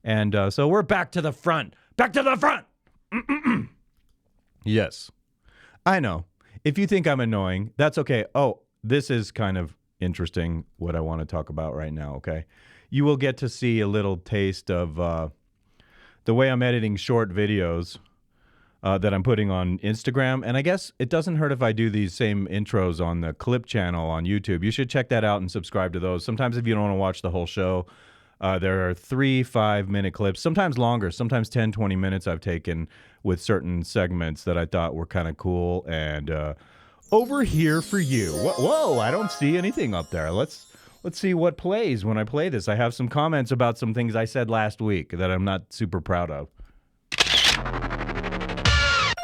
And so we're back to the front. Back to the front! Yes. I know. If you think I'm annoying, that's okay. Oh, this is kind of interesting what I want to talk about right now, okay? You will get to see a little taste of the way I'm editing short videos that I'm putting on Instagram. And I guess it doesn't hurt if I do these same intros on the Clip channel on YouTube. You should check that out and subscribe to those. Sometimes if you don't want to watch the whole show, there are 3 5-minute clips, sometimes longer, sometimes 10, 20 minutes I've taken with certain segments that I thought were kind of cool. And over here for you. Whoa, I don't see anything up there. Let's see what plays when I play this. I have some comments about some things I said last week that I'm not super proud of.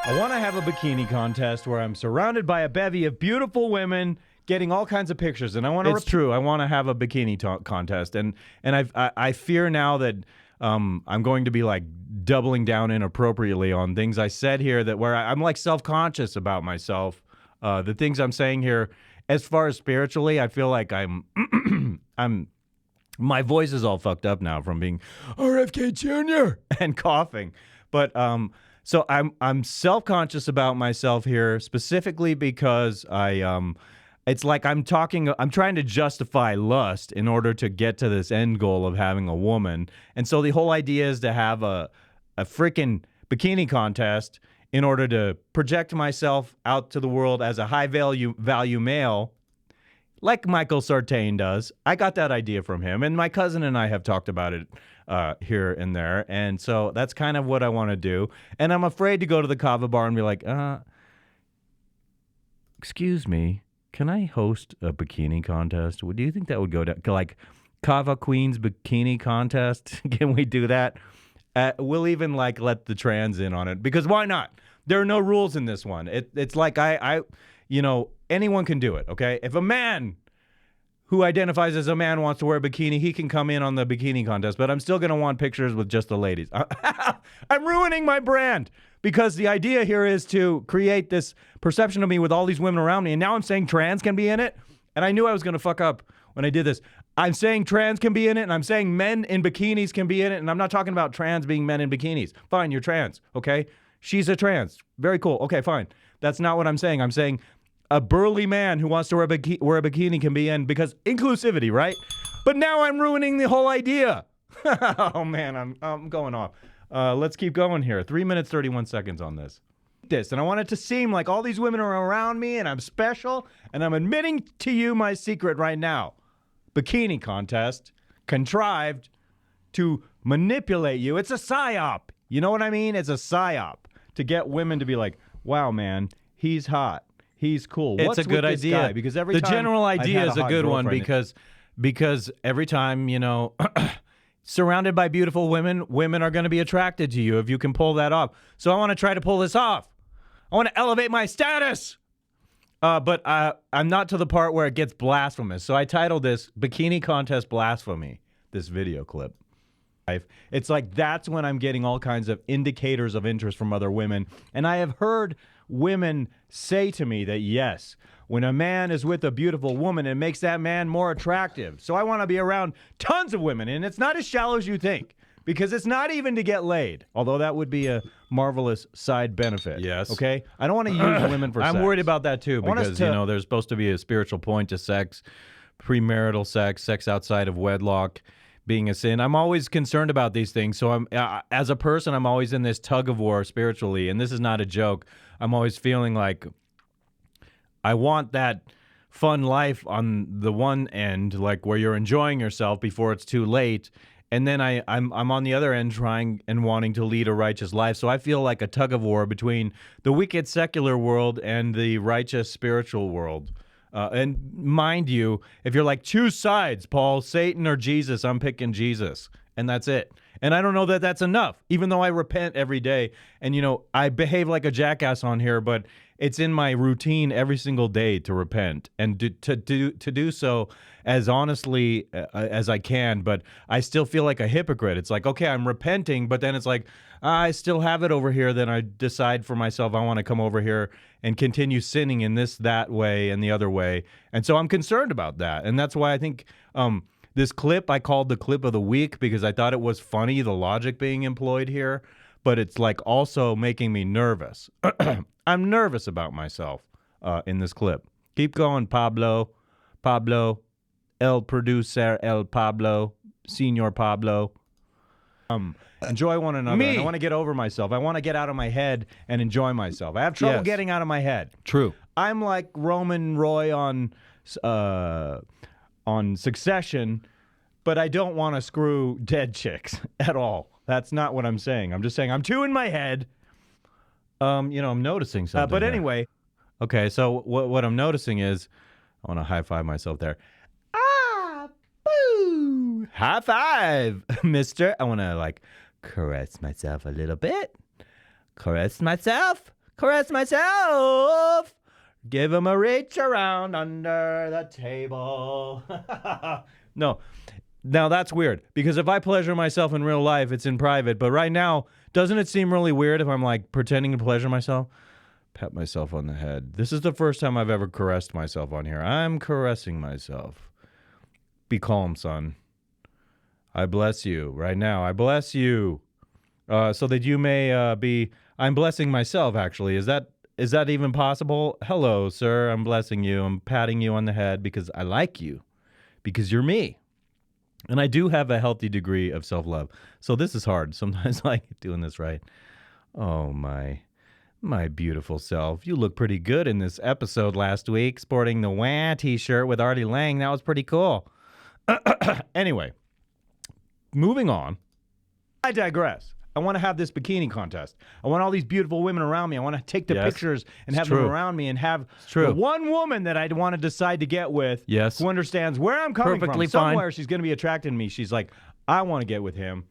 I want to have a bikini contest where I'm surrounded by a bevy of beautiful women getting all kinds of pictures, and I want to. It's true. I want to have a bikini contest, and I fear now that I'm going to be like doubling down inappropriately on things I said here that where I'm like self-conscious about myself. The things I'm saying here, as far as spiritually, I feel like I'm my voice is all fucked up now from being RFK Junior and coughing, but so I'm self-conscious about myself here specifically because it's like I'm trying to justify lust in order to get to this end goal of having a woman. And so the whole idea is to have a freaking bikini contest in order to project myself out to the world as a high value male, like Michael Sartain does. I got that idea from him, and my cousin and I have talked about it here and there, and so that's kind of what I want to do. And I'm afraid to go to the KAVA bar and be like, excuse me, can I host a bikini contest? Do you think that would go down? Like KAVA Queen's bikini contest? Can we do that? We'll even like let the trans in on it, because why not? There are no rules in this one. It's like anyone can do it, okay? If a man who identifies as a man wants to wear a bikini, he can come in on the bikini contest, but I'm still going to want pictures with just the ladies. I'm ruining my brand because the idea here is to create this perception of me with all these women around me, and now I'm saying trans can be in it, and I knew I was going to fuck up when I did this. I'm saying trans can be in it, and I'm saying men in bikinis can be in it, and I'm not talking about trans being men in bikinis. Fine, you're trans, okay? She's a trans. Very cool. Okay, fine. That's not what I'm saying. I'm saying a burly man who wants to wear a bikini can be in, because inclusivity, right? But now I'm ruining the whole idea. Oh, man, I'm going off. Let's keep going here. 3 minutes, 31 seconds on this. And I want it to seem like all these women are around me, and I'm special, and I'm admitting to you my secret right now. Bikini contest, contrived to manipulate you. It's a psyop. You know what I mean? It's a psyop to get women to be like, wow, man, he's hot. He's cool. It's a good idea. Because every time the general idea is a good one because every time, surrounded by beautiful women, women are going to be attracted to you if you can pull that off. So I want to try to pull this off. I want to elevate my status. But I'm not to the part where it gets blasphemous. So I titled this Bikini Contest Blasphemy, this video clip. It's like that's when I'm getting all kinds of indicators of interest from other women. And I have heard women say to me that, yes, when a man is with a beautiful woman, it makes that man more attractive. So I want to be around tons of women. And it's not as shallow as you think, because it's not even to get laid, although that would be a marvelous side benefit. Yes. Okay? I don't want to use women for sex. I'm worried about that, too, because, there's supposed to be a spiritual point to sex, premarital sex, sex outside of wedlock being a sin. I'm always concerned about these things. So I'm as a person, I'm always in this tug of war spiritually, and this is not a joke. I'm always feeling like I want that fun life on the one end, like where you're enjoying yourself before it's too late. And then I'm on the other end trying and wanting to lead a righteous life. So I feel like a tug of war between the wicked secular world and the righteous spiritual world. And mind you, if you're like, choose sides, Paul, Satan or Jesus, I'm picking Jesus. And that's it. And I don't know that that's enough, even though I repent every day. And, I behave like a jackass on here, but it's in my routine every single day to repent and to do so as honestly as I can. But I still feel like a hypocrite. It's like, okay, I'm repenting, but then it's like, I still have it over here. Then I decide for myself, I want to come over here and continue sinning in that way and the other way. And so I'm concerned about that. And that's why I think this clip I called the clip of the week, because I thought it was funny, the logic being employed here. But it's like also making me nervous. I'm nervous about myself in this clip. Keep going, Pablo. Pablo, El Producer, El Pablo, Senor Pablo. Enjoy one another. Me. And I want to get over myself. I want to get out of my head and enjoy myself. I have trouble getting out of my head. True. I'm like Roman Roy on Succession, but I don't want to screw dead chicks at all. That's not what I'm saying. I'm just saying I'm too in my head. I'm noticing something. But anyway, okay, so what I'm noticing is, I want to high five myself there. Ah, boo! High five, mister. I want to caress myself a little bit. Caress myself. Give him a reach around under the table. No. Now, that's weird, because if I pleasure myself in real life, it's in private. But right now, doesn't it seem really weird if I'm pretending to pleasure myself? Pat myself on the head. This is the first time I've ever caressed myself on here. I'm caressing myself. Be calm, son. I bless you right now. I bless you so that you may be... I'm blessing myself, actually. Is that even possible? Hello, sir. I'm blessing you. I'm patting you on the head because I like you. Because you're me. And I do have a healthy degree of self-love. So this is hard. Sometimes I like doing this right. Oh, my beautiful self. You look pretty good in this episode last week, sporting the WAH t-shirt with Artie Lange. That was pretty cool. Anyway, moving on. I digress. I want to have this bikini contest. I want all these beautiful women around me. I want to take the pictures and have them around me and have the one woman that I want to decide to get with who understands where I'm coming from. Somewhere she's going to be attracted to me. She's like, I want to get with him.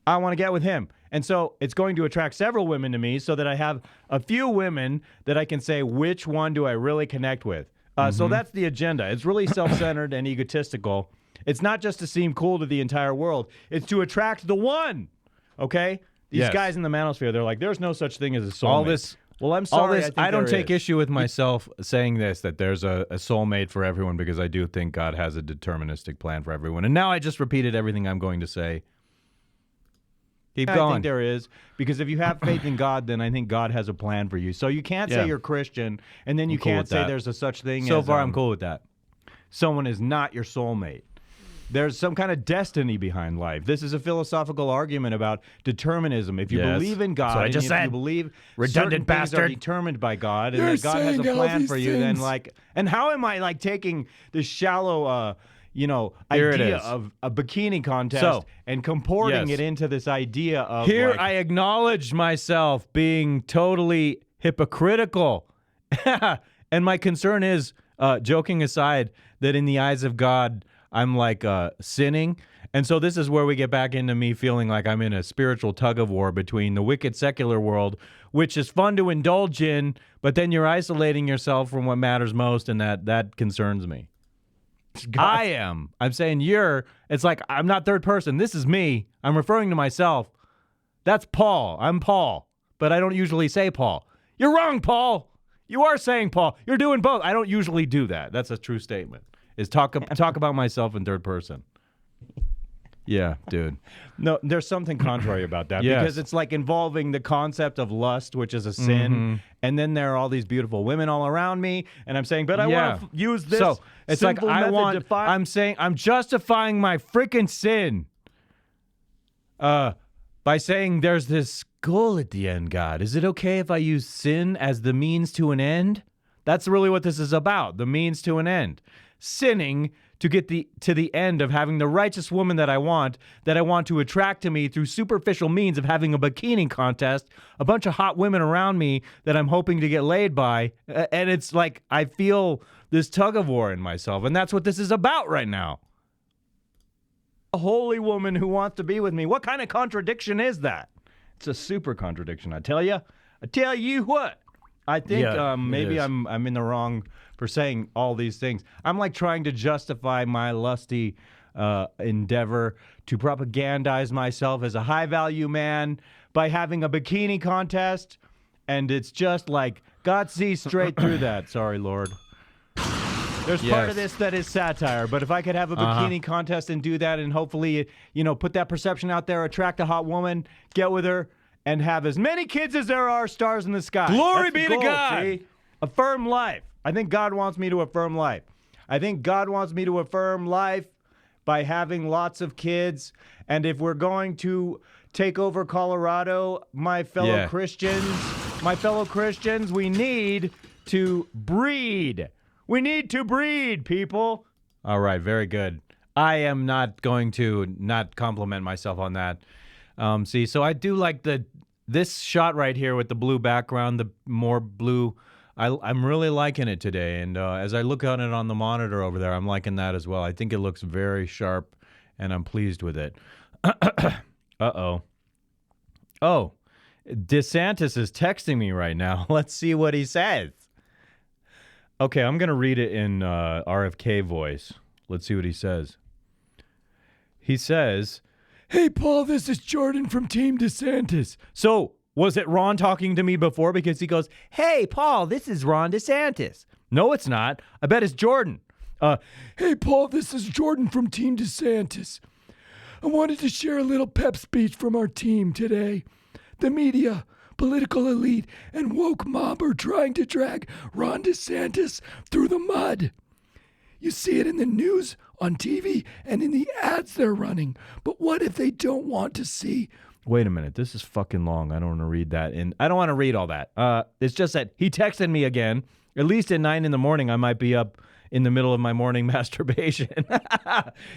I want to get with him. And so it's going to attract several women to me so that I have a few women that I can say, which one do I really connect with? So that's the agenda. It's really self-centered and egotistical. It's not just to seem cool to the entire world. It's to attract the one. Okay? These guys in the manosphere, they're like, there's no such thing as a soulmate. Well, I'm sorry. I don't take issue with myself saying this, that there's a soulmate for everyone, because I do think God has a deterministic plan for everyone. And now I just repeated everything I'm going to say. Keep going. I think there is, because if you have faith in God, then I think God has a plan for you. So you can't say you're Christian, and then you can't say there's a such thing as... So far, I'm cool with that. Someone is not your soulmate. There's some kind of destiny behind life. This is a philosophical argument about determinism. If you believe in God, if you believe redundant things are determined by God, and that God has a plan for you, then and how am I taking this shallow, idea of a bikini contest and comporting it into this idea of here I acknowledge myself being totally hypocritical, and my concern is, joking aside, that in the eyes of God, I'm sinning. And so this is where we get back into me feeling like I'm in a spiritual tug of war between the wicked secular world, which is fun to indulge in, but then you're isolating yourself from what matters most, and that concerns me. I'm saying it's like I'm not third person. This is me. I'm referring to myself. That's Paul. I'm Paul, but I don't usually say Paul. You're wrong, Paul. You are saying Paul. You're doing both. I don't usually do that. That's a true statement. Is talk about myself in third person. Yeah, dude. No, there's something contrary about that because it's involving the concept of lust, which is a sin, and then there are all these beautiful women all around me, and I'm saying, but I want to use this. So it's like I'm saying I'm justifying my freaking sin by saying there's this goal at the end. God, is it okay if I use sin as the means to an end? That's really what this is about, the means to an end. Sinning to get to the end of having the righteous woman that I want to attract to me through superficial means of having a bikini contest, a bunch of hot women around me that I'm hoping to get laid by. And it's like I feel this tug of war in myself. And that's what this is about right now. A holy woman who wants to be with me. What kind of contradiction is that? It's a super contradiction, I tell you. I tell you what. I think maybe I'm in the wrong for saying all these things. I'm like trying to justify my lusty endeavor to propagandize myself as a high-value man by having a bikini contest, and it's just like God sees straight through that. Sorry, Lord. There's part of this that is satire, but if I could have a bikini contest and do that and hopefully, put that perception out there, attract a hot woman, get with her, and have as many kids as there are stars in the sky. Glory That's the be to goal, God. see? Affirm life. I think God wants me to affirm life. I think God wants me to affirm life by having lots of kids. And if we're going to take over Colorado, my fellow Christians, we need to breed. We need to breed, people. All right, very good. I am not going to not compliment myself on that. See, so I do like this shot right here with the blue background, the more blue. I'm really liking it today. And as I look at it on the monitor over there, I'm liking that as well. I think it looks very sharp, and I'm pleased with it. Uh-oh. Oh, DeSantis is texting me right now. Let's see what he says. Okay, I'm going to read it in RFK voice. Let's see what he says. He says... Hey, Paul, this is Jordan from Team DeSantis. So, was it Ron talking to me before? Because he goes, hey, Paul, this is Ron DeSantis. No, it's not. I bet it's Jordan. Hey, Paul, this is Jordan from Team DeSantis. I wanted to share a little pep speech from our team today. The media, political elite, and woke mob are trying to drag Ron DeSantis through the mud. You see it in the news, on TV, and in the ads they're running. But what if they don't want to see? Wait a minute. This is fucking long. I don't want to read that. And I don't want to read all that. It's just that he texted me again. At least at 9 in the morning, I might be up in the middle of my morning masturbation.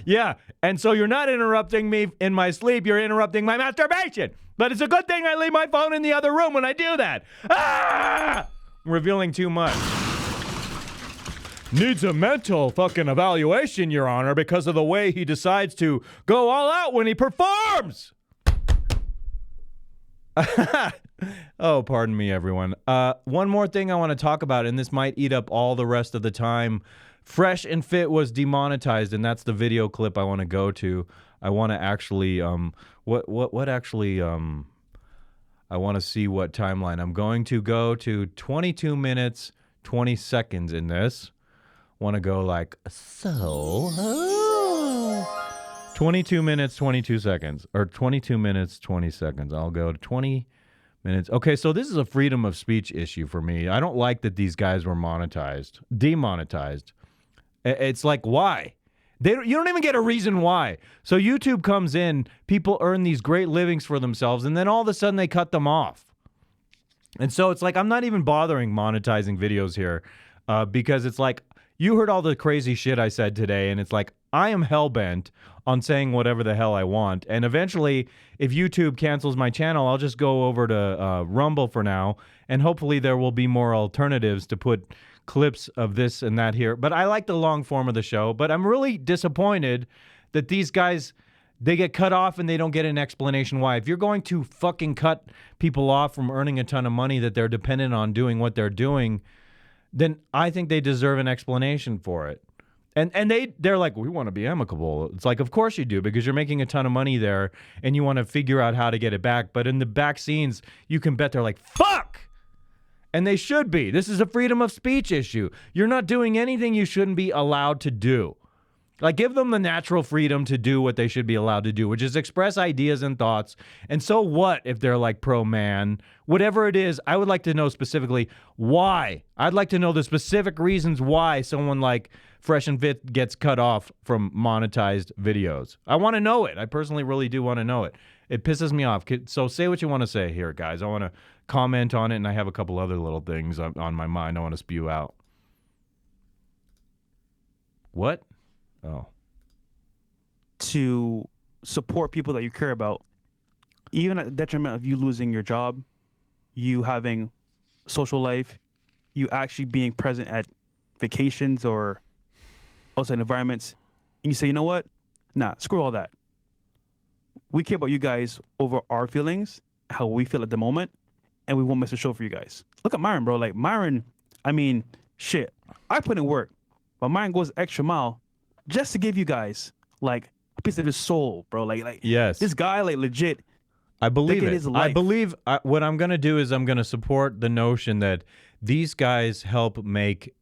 Yeah. And so you're not interrupting me in my sleep. You're interrupting my masturbation. But it's a good thing I leave my phone in the other room when I do that. I'm revealing too much. Needs a mental fucking evaluation, Your Honor, because of the way he decides to go all out when he performs. Oh, pardon me, everyone. One more thing I want to talk about, and this might eat up all the rest of the time. Fresh and Fit was demonetized, and that's the video clip I want to go to. I want to actually, I want to see what timeline. I'm going to go to 22 minutes, 20 seconds in this. Want to go like so. 22 minutes, 22 seconds, or 22 minutes, 20 seconds. I'll go to 20 minutes. Okay, so this is a freedom of speech issue for me. I don't like that these guys were demonetized. It's like, why? You don't even get a reason why. So YouTube comes in, people earn these great livings for themselves, and then all of a sudden they cut them off. And so it's like, I'm not even bothering monetizing videos here because it's like, you heard all the crazy shit I said today, and it's like, I am hell-bent on saying whatever the hell I want. And eventually, if YouTube cancels my channel, I'll just go over to Rumble for now, and hopefully there will be more alternatives to put clips of this and that here. But I like the long form of the show, but I'm really disappointed that these guys, they get cut off and they don't get an explanation why. If you're going to fucking cut people off from earning a ton of money that they're dependent on doing what they're doing, then I think they deserve an explanation for it. And they're like, we want to be amicable. It's like, of course you do, because you're making a ton of money there and you want to figure out how to get it back. But in the back scenes, you can bet they're like, fuck! And they should be. This is a freedom of speech issue. You're not doing anything you shouldn't be allowed to do. Like, give them the natural freedom to do what they should be allowed to do, which is express ideas and thoughts. And so what if they're like pro-man? Whatever it is, I would like to know specifically why. I'd like to know the specific reasons why someone like Fresh and Fit gets cut off from monetized videos. I want to know it. I personally really do want to know it. It pisses me off. So say what you want to say here, guys. I want to comment on it, and I have a couple other little things on my mind I want to spew out. What? Oh. To support people that you care about, even at the detriment of you losing your job, you having social life, you actually being present at vacations or outside environments, and you say, you know what? Nah, screw all that. We care about you guys over our feelings, how we feel at the moment, and we won't miss a show for you guys. Look at Myron, bro. Like, Myron, I mean, shit. I put in work, but Myron goes extra mile just to give you guys, like, a piece of his soul, bro. Like, yes. This guy, like, legit. I believe it. His life. I believe what I'm going to do is I'm going to support the notion that these guys help make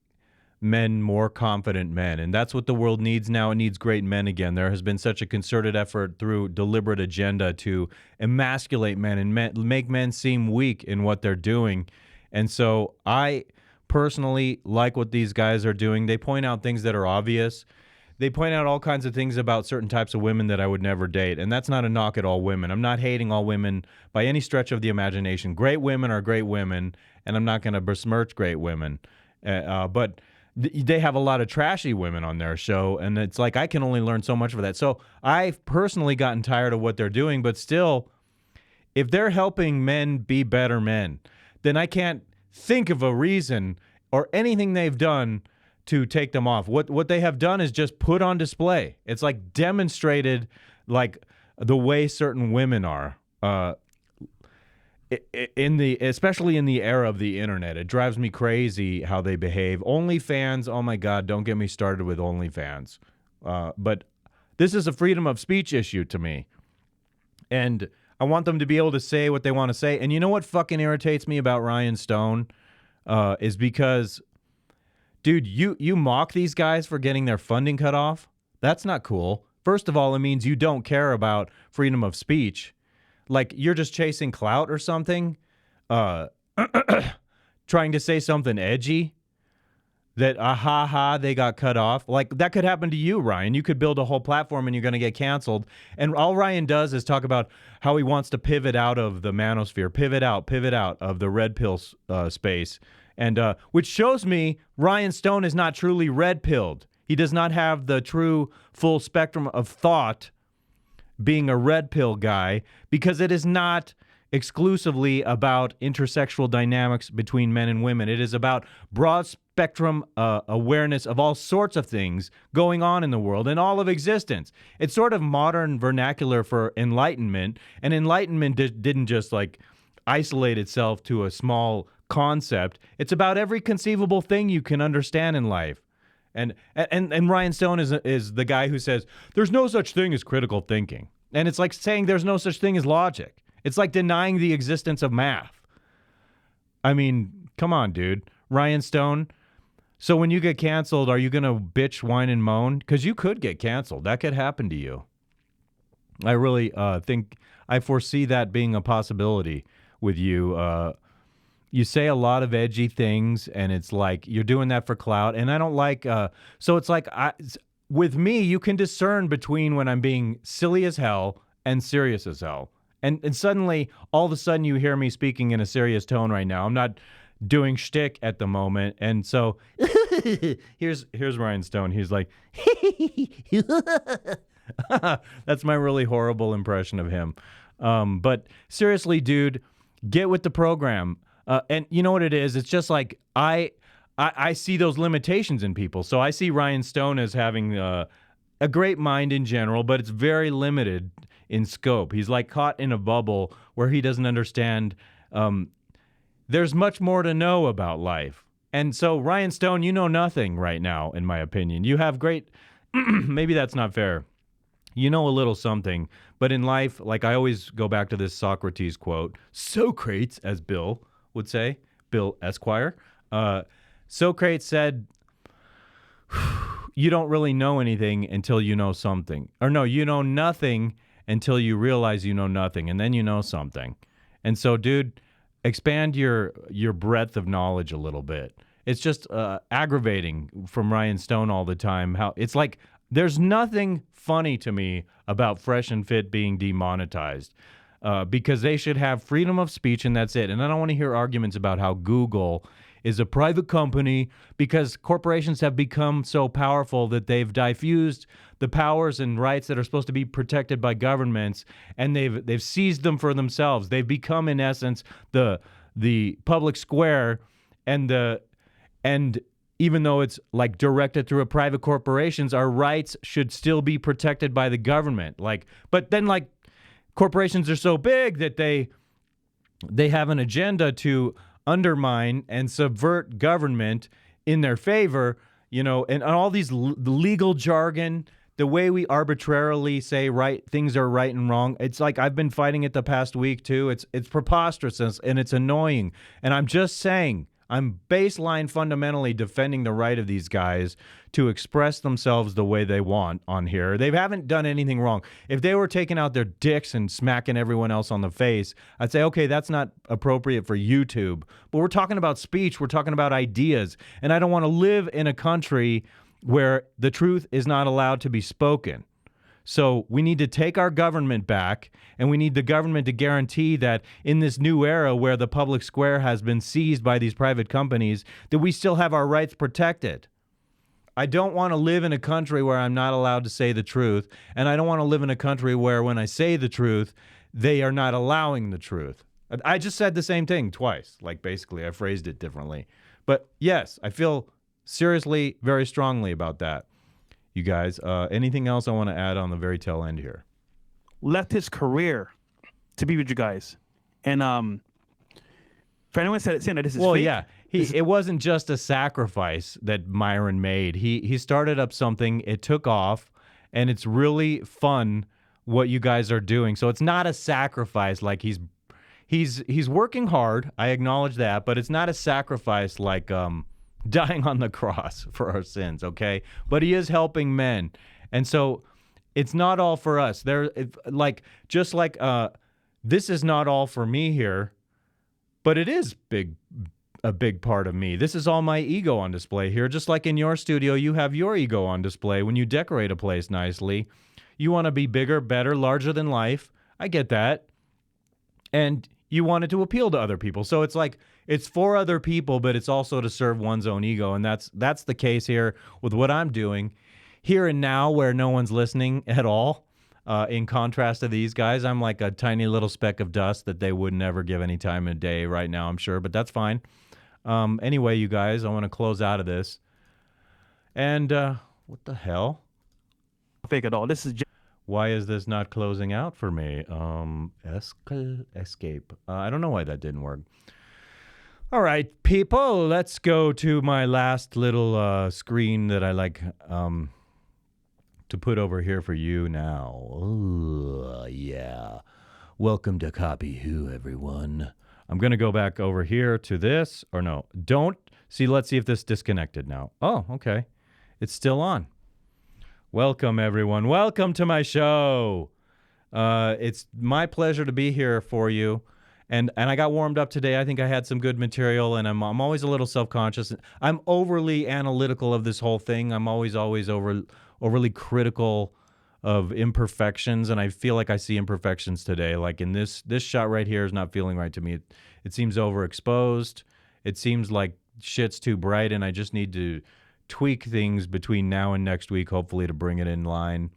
men more confident men. And that's what the world needs now. It needs great men again. There has been such a concerted effort through deliberate agenda to emasculate men and make men seem weak in what they're doing. And so I personally like what these guys are doing. They point out things that are obvious. They point out all kinds of things about certain types of women that I would never date. And that's not a knock at all women. I'm not hating all women by any stretch of the imagination. Great women are great women, and I'm not going to besmirch great women. But they have a lot of trashy women on their show, and it's like I can only learn so much for that. So I've personally gotten tired of what they're doing, but still, if they're helping men be better men, then I can't think of a reason or anything they've done to take them off. What they have done is just put on display. It's like demonstrated like the way certain women are. Especially in the era of the internet, it drives me crazy how they behave. OnlyFans, oh my God, don't get me started with OnlyFans. But this is a freedom of speech issue to me. And I want them to be able to say what they want to say. And you know what fucking irritates me about Ryan Stone? Is because, dude, you mock these guys for getting their funding cut off? That's not cool. First of all, it means you don't care about freedom of speech. Like, you're just chasing clout or something, trying to say something edgy, that, they got cut off. Like, that could happen to you, Ryan. You could build a whole platform and you're going to get canceled. And all Ryan does is talk about how he wants to pivot out of the manosphere, pivot out of the red pill space. And which shows me Ryan Stone is not truly red-pilled. He does not have the true full spectrum of thought being a red pill guy, because it is not exclusively about intersexual dynamics between men and women. It is about broad spectrum awareness of all sorts of things going on in the world and all of existence. It's sort of modern vernacular for enlightenment, and enlightenment didn't just like isolate itself to a small concept. It's about every conceivable thing you can understand in life. And Ryan Stone is the guy who says there's no such thing as critical thinking. And it's like saying there's no such thing as logic. It's like denying the existence of math. I mean, come on, dude. Ryan Stone. So when you get canceled, are you going to bitch, whine, and moan? Because you could get canceled. That could happen to you. I really think I foresee that being a possibility with you. You say a lot of edgy things, and it's like you're doing that for clout, and I don't like. So it's like with me, you can discern between when I'm being silly as hell and serious as hell, and suddenly, all of a sudden, you hear me speaking in a serious tone right now. I'm not doing shtick at the moment, and so here's Ryan Stone. He's like, that's my really horrible impression of him. But seriously, dude, get with the program. And you know what it is? It's just like I see those limitations in people. So I see Ryan Stone as having a great mind in general, but it's very limited in scope. He's like caught in a bubble where he doesn't understand. There's much more to know about life. And so Ryan Stone, you know nothing right now, in my opinion. You have great, maybe that's not fair. You know a little something, but in life, like I always go back to this Socrates quote, Socrates, as Bill would say, Bill Esquire. Socrates said, you don't really know anything until you know something. Or no, you know nothing until you realize you know nothing, and then you know something. And so, dude, expand your breadth of knowledge a little bit. It's just aggravating from Ryan Stone all the time. How it's like There's nothing funny to me about Fresh and Fit being demonetized because they should have freedom of speech and that's it. And I don't want to hear arguments about how Google is a private company because corporations have become so powerful that they've diffused the powers and rights that are supposed to be protected by governments, and they've seized them for themselves. They've become, in essence, the public square, and even though it's like directed through a private corporations, our rights should still be protected by the government. But then corporations are so big that they have an agenda to undermine and subvert government in their favor, and all these legal jargon, the way we arbitrarily say things are right and wrong. It's like I've been fighting it the past week too. It's preposterous and it's annoying. And I'm just saying, I'm baseline fundamentally defending the right of these guys to express themselves the way they want on here. They haven't done anything wrong. If they were taking out their dicks and smacking everyone else on the face, I'd say, okay, that's not appropriate for YouTube. But we're talking about speech. We're talking about ideas. And I don't want to live in a country where the truth is not allowed to be spoken. So we need to take our government back, and we need the government to guarantee that in this new era where the public square has been seized by these private companies, that we still have our rights protected. I don't want to live in a country where I'm not allowed to say the truth, and I don't want to live in a country where when I say the truth, they are not allowing the truth. I just said the same thing twice. Basically, I phrased it differently. But yes, I feel seriously, very strongly about that. You guys, anything else I want to add on the very tail end here? Left his career to be with you guys. And for anyone saying that this is fake, yeah. It wasn't just a sacrifice that Myron made. He started up something, it took off, and it's really fun what you guys are doing. So it's not a sacrifice like he's working hard. I acknowledge that, but it's not a sacrifice like dying on the cross for our sins, okay? But he is helping men. And so it's not all for us. This is not all for me here, but it is a big part of me. This is all my ego on display here. Just like in your studio, you have your ego on display when you decorate a place nicely. You want to be bigger, better, larger than life. I get that. And you want it to appeal to other people. So it's like it's for other people, but it's also to serve one's own ego. And that's the case here with what I'm doing here and now, where no one's listening at all. In contrast to these guys, I'm like a tiny little speck of dust that they would never give any time of day right now, I'm sure, but that's fine. Anyway, you guys, I want to close out of this. And what the hell? Fake at all. This is why is this not closing out for me? Escape. I don't know why that didn't work. All right, people, let's go to my last little screen that I like to put over here for you now. Ooh, yeah. Welcome to Copy Who, everyone. I'm going to go back over here to this. Or no, don't. See, let's see if this disconnected now. Oh, okay. It's still on. Welcome, everyone. Welcome to my show. It's my pleasure to be here for you. And I got warmed up today. I think I had some good material, and I'm always a little self-conscious. I'm overly analytical of this whole thing. I'm always overly critical of imperfections, and I feel like I see imperfections today. Like in this shot right here is not feeling right to me. It seems overexposed. It seems like shit's too bright, and I just need to tweak things between now and next week, hopefully to bring it in line.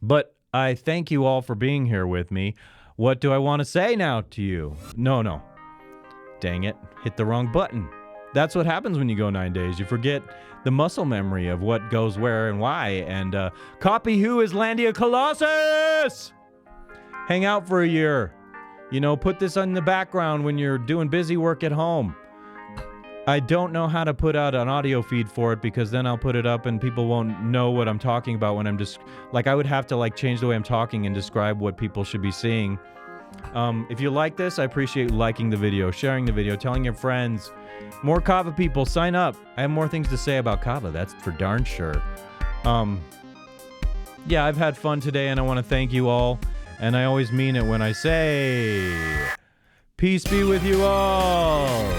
But I thank you all for being here with me. What do I want to say now to you? No. Dang it. Hit the wrong button. That's what happens when you go 9 days. You forget the muscle memory of what goes where and why. And Copy Who is Landia Colossus! Hang out for a year. Put this on the background when you're doing busy work at home. I don't know how to put out an audio feed for it because then I'll put it up and people won't know what I'm talking about when I'm just I would have to change the way I'm talking and describe what people should be seeing. If you like this, I appreciate liking the video, sharing the video, telling your friends. More KAVA people, sign up. I have more things to say about KAVA, that's for darn sure. Yeah, I've had fun today and I want to thank you all. And I always mean it when I say, peace be with you all.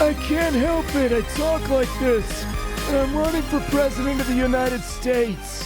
I can't help it. I talk like this. And I'm running for president of the United States.